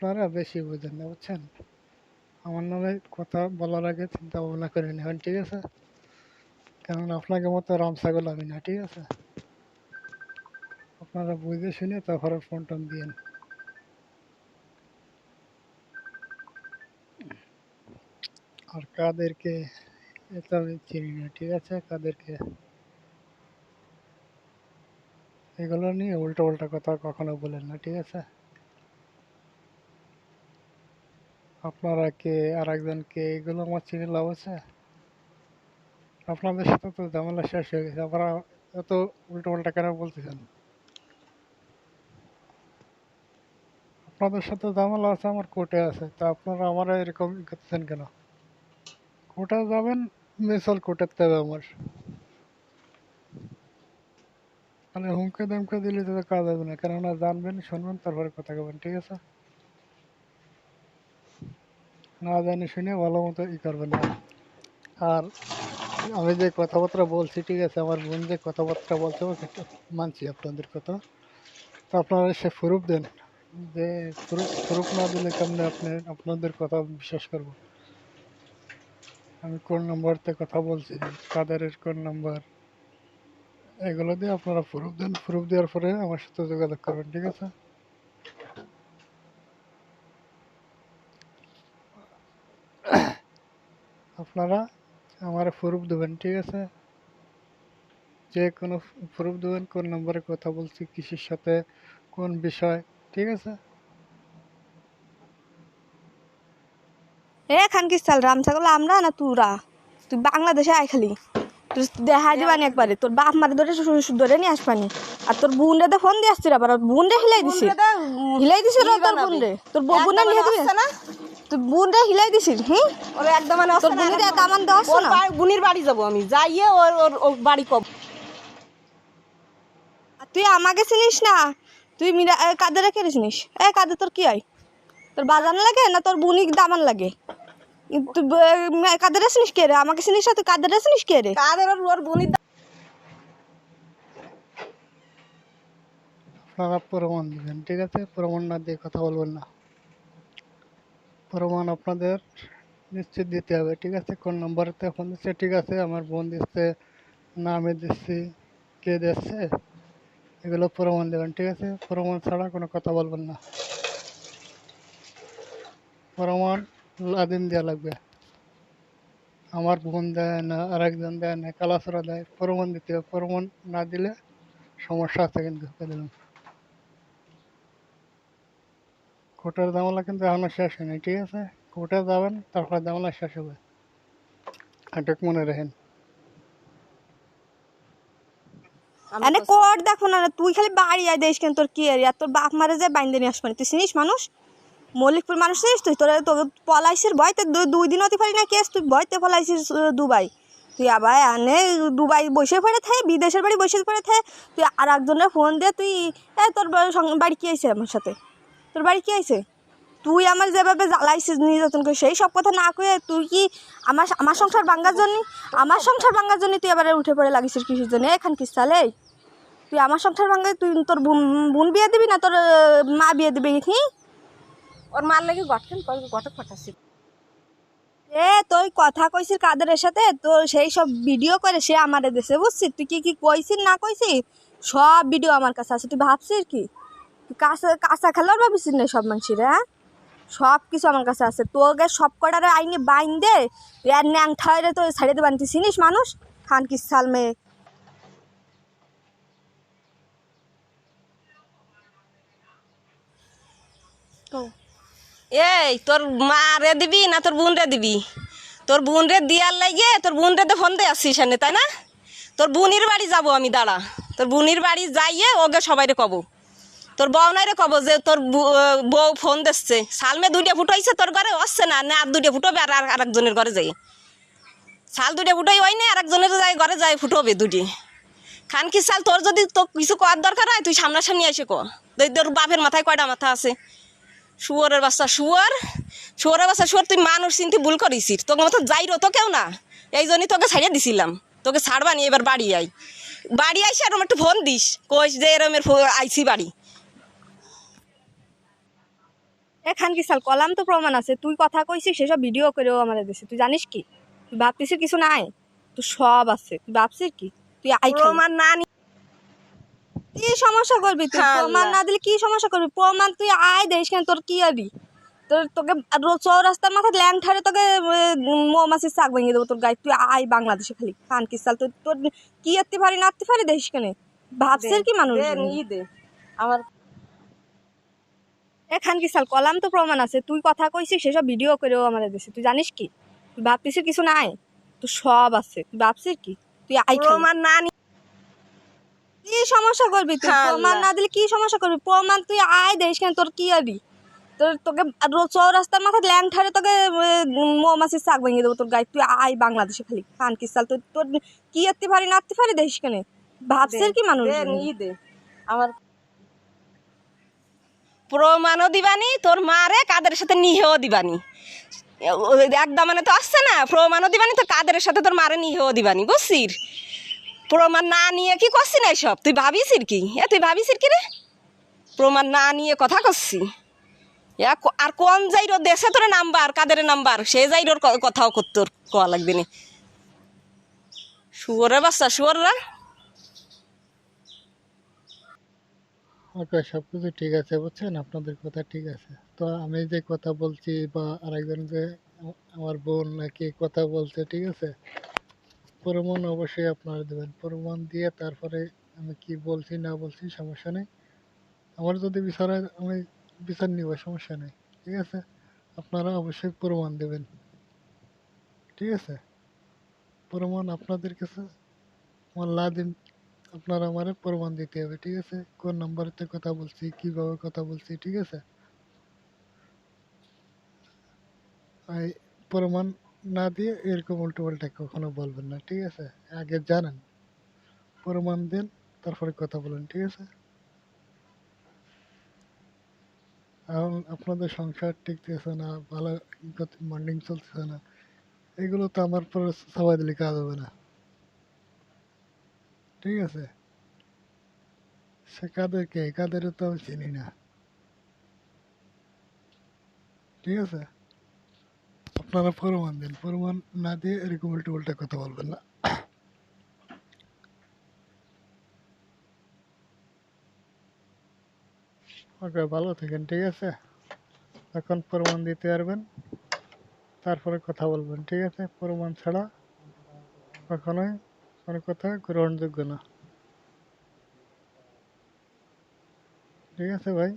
আপনারা বেশি বুঝেন না, বুঝছেন? আমার নামে কথা বলার আগে চিন্তা ভাবনা করে নেবেন, ঠিক আছে? কারণ আপনাকে মতো রাম ছাগল আমি না, ঠিক আছে? আপনারা বুঝে শুনে তারপরে ফোন টোন দিয়েন। আর কাদেরকে এটা আমি চিনি না, ঠিক আছে? কাদেরকে এগুলো নিয়ে উল্টো উল্টা কথা কখনো বলেন না, ঠিক আছে? আপনারা কে আর একজনকে এগুলো আমার চিনে লাভ আছে? আপনাদের সাথে তো ঝামেলা শেষ হয়ে গেছে, আপনারা এত উল্টো পাল্টা কেন বলতেছেন? আপনাদের সাথে ঝামেলা আছে, আমার কোর্টে আছে, তা আপনারা আমার এরকম করতেছেন কেন? কোর্টে যাবেন, মিসল কোর্টের তবে আমার মানে হুমকে দামকে দিলে তো কাজ হবে না, কেননা জানবেন শুনবেন তারপরে কথা বলবেন, ঠিক আছে? না জানি শুনে ভালো মতো করবেন না। আর আমি যে কথাবার্তা বলছি, ঠিক আছে, আমার বোন যে কথাবার্তা বলছে ওকে একটু মানছি আপনাদের কথা, তো আপনারা সে প্রুফ দেন। যে প্রুফ না দিলে কেমনে আপনাদের কথা বিশ্বাস করব? আমি কোন নাম্বারতে কথা বলছি, কাদের কোন নাম্বার, এগুলো দিয়ে আপনারা প্রুফ দেন। প্রুফ দেওয়ার পরে আমার সাথে যোগাযোগ করবেন, ঠিক আছে? আপনারা আমার প্রুফ দেবেন, ঠিক আছে? যে কোনো প্রুফ দেবেন, কোন নম্বরে কথা বলছি, কিসের সাথে, কোন বিষয়, ঠিক আছে? এ খানকির চাল রাম ছাগল আমরা না তুরা, তুই বাংলাদেশে আয় খালি তুই দেখা দিবানি একবারে তোর বাপ মারে ধরে নিয়ে আসবানি। আর তোর বোন রে ফোন দিয়ে আসছিস, আবার বোন রে হিলাই দিছিস তোর বোন রে, তোর বোন রে হিলাই দিবি না, তুই বোন রে হিলাই দিছিস। হুম, ওর একদম তোর বোনের দামান দেওয়া আছে না? বুনির বাড়ি যাবো আমি, যাইয়ে ওর বাড়ি কব। আর তুই আমাকে চিনিস না, তুই কাদের রেখে চিনিস? এ কাদের তোর কি হয়? তোর বাজান লাগে না তোর বুনি দামান লাগে? তুই কাদের চিনিস কে রে? আমাকে চিনিস না, তুই কাদের চিনিস কে রে? কাদের ওর বুনির আপনারা প্রমাণ দেবেন, ঠিক আছে? প্রমাণ না দিয়ে কথা বলবেন না। প্রমাণ আপনাদের নিশ্চিত দিতে হবে, ঠিক আছে? কোন নম্বরেতে ফোন দিচ্ছে, ঠিক আছে? আমার বোন দিচ্ছে না আমি দিচ্ছি, কে দিচ্ছে, এগুলো প্রমাণ দেবেন, ঠিক আছে? প্রমাণ ছাড়া কোনো কথা বলবেন না। প্রমাণ লাদিন দেওয়া লাগবে। আমার বোন দেয় না, আর একজন দেয় না, কালাসরা দেয়, প্রমাণ দিতে হবে। প্রমাণ না দিলে সমস্যা আছে কিন্তু, দিলাম। কোর্টের ঝামেলা কিন্তু এখনো শেষ হয়নি, ঠিক আছে? কোর্টে যাবেন, তারপরে ঝামেলা শেষ হবে, এটুক মনে রাখেন। এনে কোর্ট দেখো না, তুই খালি বাড়ি আয় দেশ কেন? তোর কি এরিয়া? তোর বাপ মারে যায় বাইন্দে নিয়ে আসবানি। তুই চিনিস মানুষ? মল্লিকপুর মানুষ চিনিস তুই? তোকে পলাইছিস ভয়তে 2 দিন হতে পারি না কেস, তুই ভয়তে পলাইছিস দুবাই। তুই আবার আনে দুবাই বসে পড়ে থাকে, বিদেশের বাড়ি বসে পড়ে থাকে। তুই আর একজনের ফোন দিয়ে তুই তোর বাড়ি কি আইছে আমার সাথে? তোর বাড়ি কি আইছে? তুই আমার যেভাবে জ্বালাইছিস নির্যাতন করে, সেই সব কথা না কয়ে তুই কি আমার সংসার ভাঙ্গার জন্য, তুই আবার উঠে পড়ে লাগিস কিসের জন্য? এখান কি চালে তুই আমার সংসার ভাঙ্গায় তুই তোর বোন বিয়ে দিবি না তোর মা বিয়ে দিবি? কি ওর মার লাগে গটক ফাটাচ্ছি। তুই কথা কইছিস কাদের সাথে? তোর সেই সব ভিডিও করে সে আমারে দেশে, বুঝছিস? তুই কি কি কইছিস না কইছিস সব ভিডিও আমার কাছে আছে। তুই ভাবছিস কি তুই কাঁচা খেলার ভাবছিস না? সব মানুষের হ্যাঁ সব কিছু আমার কাছে আছে। তোকে সব কটারে আইনে বাইন দে আর ন্যাং ঠাইরে তো ছাড়িয়ে দেবেন। তুই চিনিস মানুষ? খান কি সাল মেয়ে। এই তোর মা রে দিবি না তোর বোন রে দিবি? তোর বোন রে দিয়ার লাগে তোর বোন রে ফোন দিয়ে আসছিস এনে, তাই না? তোর বুনির বাড়ি যাব আমি, দাঁড়া। তোর বুনির বাড়ি যাইয়ে ওকে সবাইরে কব, তোর বউনাইরে কব যে তোর বউ ফোন দিচ্ছে। সালমে 2টা ফুটো হয়েছে তোর ঘরে, আসছে না আর 2টা ফুটোবে, আর আরেকজনের ঘরে যাই। সাল 2টা ফুটোই হয় না, আরেকজনের যাই ঘরে যাই ফুটোবে 2টি। খান কি সাল তোর যদি তো কিছু করার দরকার হয় তুই সামনাসামনি এসে ক। তোর বাপের মাথায় কয়টা মাথা আছে? শুয়োরের বাচ্চা শুয়োর, শুয়োরের বাচ্চা শুয়োর। তুই মানুষ চিনতে ভুল করিস, তোকে মতো যাইরো তো কেউ না, এই জন্যই তোকে ছাড়িয়ে দিছিলাম। তোকে ছাড়বানি, এবার বাড়ি আই, বাড়ি আইসি আর একটু ফোন দিস, কইস যে এরমের আইসি বাড়ি। এখান কি সাল কলাম তো প্রমাণ আছে, তুই কথা কইছিস সেসব ভিডিও করেও আমার দেশে, তুই জানিস কি? তুই ভাবতিস কিছু নাই, তুই সব আছে, তুই ভাবছিস কি? তুই আই খালি প্রমাণ না কি সমস্যা করবি? তুই প্রমাণ আল্লাহ। না দিলে কি সমস্যা করবি? প্রমাণ তুই আয় দেশ কেন, তোর কি আবি? তোর তোকে চৌরাস্তার মাথায় ল্যাং ঠারে তোকে মৌমাছির চাক ভেঙে দেবো তোর গায়ে। তুই আয় বাংলাদেশে খালি খান কি সাল, তোর তোর কি আত্তি পারি না আত্তি পারি দেশ কেন? ভাবছিস কি মানুষ? দে আমার এখান কি সাল কলাম তো প্রমাণ আছে, তুই কথা কইছিস সেসব ভিডিও করেও আমার দেশে, তুই জানিস কি? তুই ভাবতিস কিছু নাই, তুই সব আছে, তুই ভাবছিস কি? তুই আই খালি প্রমাণ না কি সমস্যা করবি? তুই প্রমাণ না দিলে কি সমস্যা করবি? প্রমাণ তুই আয় দেশ কেন, তোর কি আবি? তোর তোকে চৌরাস্তার মাথায় ল্যাং ঠারে তোকে মৌমাছির চাক ভেঙে দেবো তোর গায়ে। তুই আয় বাংলাদেশে খালি খান কি সাল, তোর তোর কি আত্তি পারি না আত্তি পারি দেশ কেন? ভাবছিস কি মানুষ? দে আমার প্রমাণও দিবানি, তোর মারে কাদের সাথে নিহেও দিবানি। একদম মানে তো আসছে না, প্রমাণও দিবানি, তোর কাদের সাথে তোর মারে নিহেও দিবানি, বুঝছিস? প্রমাণ না নিয়ে কি করছি না সব, তুই ভাবিসির কি? তুই ভাবিসির কি রে? প্রমাণ না নিয়ে কথা করছি। আর কোন যাইরো দেশে তোর নাম্বার, কাদের নাম্বার, সে যাইরোর কথাও তোর কোয়া লাগবে না। শুয়োরের বাচ্চা, শুয়োররা। ওকে, সব কিছু ঠিক আছে, বুঝছেন, আপনাদের কথা ঠিক আছে। তো আমি যে কথা বলছি বা আরেকজন যে আমার বোন নাকি কথা বলছে, ঠিক আছে, প্রমাণ অবশ্যই আপনারা দেবেন। প্রমাণ দিয়ে তারপরে আমি কি বলছি না বলছি সমস্যা নেই। আমার যদি বিচার হয় আমি বিচার নিব, সমস্যা নেই, ঠিক আছে। আপনারা অবশ্যই প্রমাণ দেবেন, ঠিক আছে। প্রমাণ আপনাদের কাছে আমার লাদিন, আপনারা আমারে প্রমাণ দিতে হবে, ঠিক আছে। কোন নাম্বারেতে কথা বলছি, কিভাবে কথা বলছি, ঠিক আছে। এই প্রমাণ না দিয়ে এরকম উল্টো পাল্টা কখনো বলবেন না, ঠিক আছে। আগে জানেন, প্রমাণ দেন, তারপরে কথা বলেন, ঠিক আছে। এখন আপনাদের সংসার টিকতেছে না, ভালো মর্নিং চলতেছে না, এগুলো তো আমার পরে সবাই দিলে কাজ হবে না, ঠিক আছে। সে কাদেরকে, কাদের তো আমি চিনি না, ঠিক আছে। আপনারা প্রমাণ দেন, প্রমাণ না দিয়ে এরকম উল্টো উল্টা কথা বলবেন না। ওকে, ভালো থাকেন, ঠিক আছে। এখন প্রমাণ দিতে পারবেন, তারপরে কথা বলবেন, ঠিক আছে। প্রমাণ ছাড়া কখনোই কোনো কথা গ্রহণযোগ্য না, ঠিক আছে ভাই।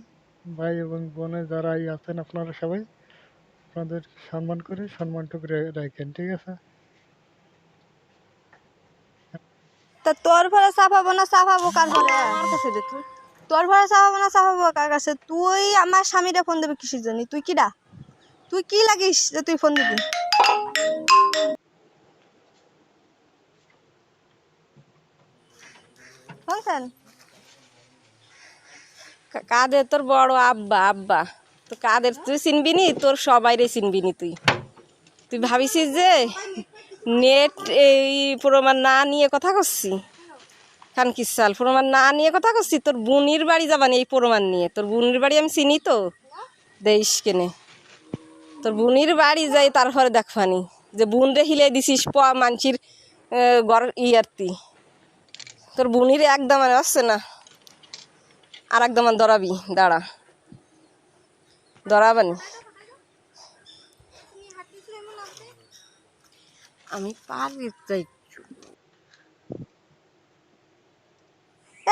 ভাই এবং বোনে যারাই আছেন আপনারা সবাই আপনাদের সম্মান করে সম্মানটুকু রাখেন, ঠিক আছে। তা তোর ভরে চাপাবো না চাপাবো কার ভরে? আমার কাছে দে তুই। তোর ভরে চাপাবো না চাপাবো কার কাছে? তুই আমার স্বামীরে ফোন দেবে কিসের জন্য? তুই কিডা? তুই কি লাগিস যে তুই ফোন দিবি? শুনছেন? কাদের তোর বড় আব্বা, আব্বা তো কাদের তুই চিনবি নি, তোর সবাইরে চিনবি নি তুই। তুই ভাবিছিস যে নেট এই প্রমাণ না নিয়ে কথা করছি? খান কি সাল প্রমাণ না নিয়ে কথা করছি? তোর বোনির বাড়ি যাবানি এই প্রমাণ নিয়ে? তোর বোনির বাড়ি আমি চিনি তো, দেশ কেনে তোর বোনির বাড়ি যাই, তারপরে দেখবানি যে বোন রে হিলে দিছিস মানসির ঘর ইয়ার্তি। তোর বোনির একদম আসছে না, আর একদম দরাবি, দাঁড়া দরাবানি। আমি পারি তাই।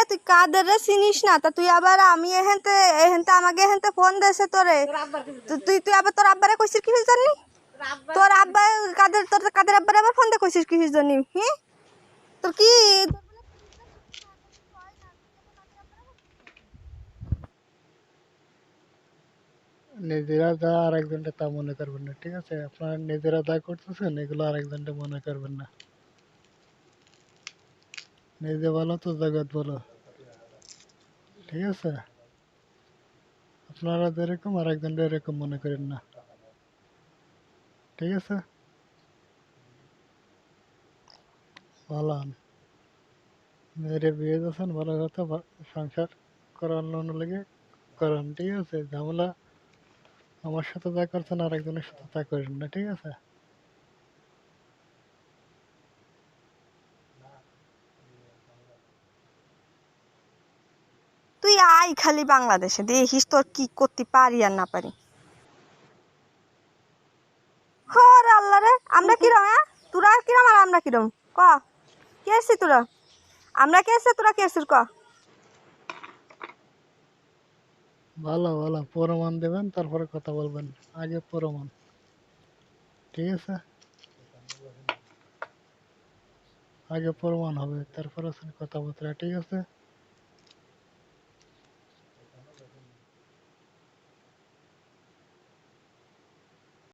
তুই কাদের রে চিনিস না, তা তুই আবার আমি এহেনতে এহেনতে আমাকে এহেনতে ফোন দেছে তোরে। তুই তুই আবার তোর আব্বারে কইছিস কিসের জন্য? তোর আব্বা কাদের, তোর কাদের আব্বারে আবার ফোন দিয়ে কইছিস কিসের জন্য? হ্যাঁ, তোর কি নিজেরা যা আরেকজনটা তা মনে করবেন না, ঠিক আছে। আপনারা নিজেরা যা করতেছেন এগুলো আরেকজনটা মনে করবেন না। নিজে ভালো তো জগৎ ভালো, ঠিক আছে। আপনারা যেরকম আরেকজনটা এরকম মনে করেন না, ঠিক আছে। ভালো হন, মেয়েরে বিয়ে দিয়েছেন ভালো কথা, সংসার করানোর লেগে করান, ঠিক আছে। ঝামেলা আমার সাথে যা করছেন আরেকজনের সাথে তা করেন না, ঠিক আছে? তুই আই খালি বাংলাদেশে, দেখিস তোর কি করতে পারি আর না পারি। হরে আল্লাহ রে, আমরা কিরম? হ্যাঁ, তোরা কিরম আর আমরা কিরম? ক কে আসছি তোরা? আমরা কে আসছে, তোরা কে আসছিস ক? ভালো ভালো প্রমাণ দেবেন, তারপরে কথা বলবেন। আগে প্রমাণ, ঠিক আছে? আগে প্রমাণ হবে, তারপর আছেন কথাবার্তা, ঠিক আছে?